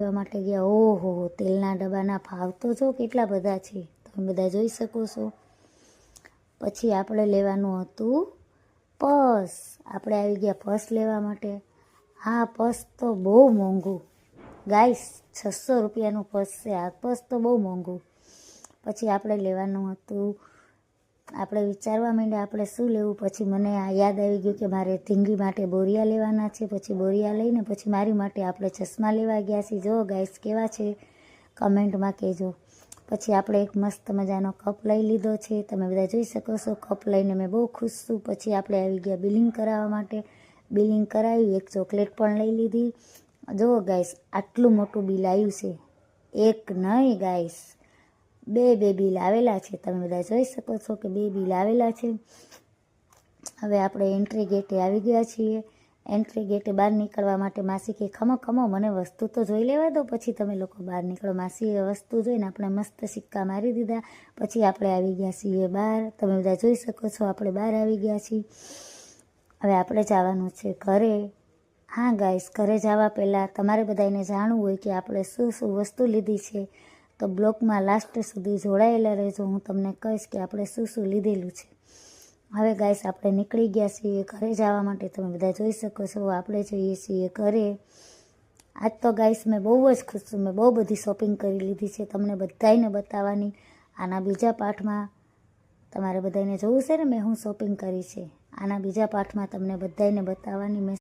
લેવા માટે ગયા. ઓહો, તેલના ડબ્બાના ભાવ તો જો કેટલા બધા છે, તમે બધા જોઈ શકો છો. પછી આપણે લેવાનું હતું પર્સ. આપણે આવી ગયા પર્સ લેવા માટે. હા, પર્સ તો બહુ મોંઘું ગાઈસ, 600 રૂપિયાનું પર્સ છે. આ પર્સ તો બહુ મોંઘું. પછી આપણે લેવાનું હતું, આપણે વિચારવા માંડ્યા આપણે શું લેવું. પછી મને આ યાદ આવી ગયું કે મારે ઢીંગી માટે બોરિયા લેવાના છે. પછી બોરિયા લઈને પછી મારી માટે આપણે ચશ્મા લેવા ગયા છીએ. જો ગાઈસ કેવા છે કમેન્ટમાં કહેજો. પછી આપણે એક મસ્ત મજાનો કપ લઈ લીધો છે, તમે બધા જોઈ શકો છો. કપ લઈને મેં બહુ ખુશ છું. પછી આપણે આવી ગયા બિલિંગ કરાવવા માટે. બિલિંગ કરાવી, એક ચોકલેટ પણ લઈ લીધી. જુઓ ગાઈસ, આટલું મોટું બિલ આવ્યું છે. એક નહીં ગાઈસ, બે બિલ આવેલા છે. તમે બધા જોઈ શકો છો કે 2 બિલ આવેલા છે. હવે આપણે એન્ટ્રી ગેટે આવી ગયા છીએ. એન્ટ્રી ગેટે બહાર નીકળવા માટે માસી કે ખમો મને વસ્તુ તો જોઈ લેવા દો, પછી તમે લોકો બહાર નીકળો. માસીએ વસ્તુ જોઈને આપણે મસ્ત સિક્કા મારી દીધા. પછી આપણે આવી ગયા છીએ બહાર. તમે બધા જોઈ શકો છો આપણે બહાર આવી ગયા છીએ. હવે આપણે જવાનું છે ઘરે. હા ગાઈસ, ઘરે જવા પહેલાં તમારે બધાને જાણવું હોય કે આપણે શું શું વસ્તુ લીધી છે, તો બ્લોગમાં લાસ્ટ સુધી જોડાયેલા રહેજો. હું તમને કહીશ કે આપણે શું શું લીધેલું છે. હવે ગાઈસ, આપણે નીકળી ગયા છીએ ઘરે જવા માટે. તમે બધા જોઈ શકો છો આપણે જઈએ છીએ ઘરે. આજ તો ગાઈસ મેં બહુ જ ખુશ છું. મેં બહુ બધી શોપિંગ કરી લીધી છે, તમને બધાને બતાવવાની. આના બીજા પાઠમાં તમારે બધાને જોવું છે ને મેં હું શોપિંગ કરી છે. આના બીજા પાઠમાં તમને બધાને બતાવવાની. મેં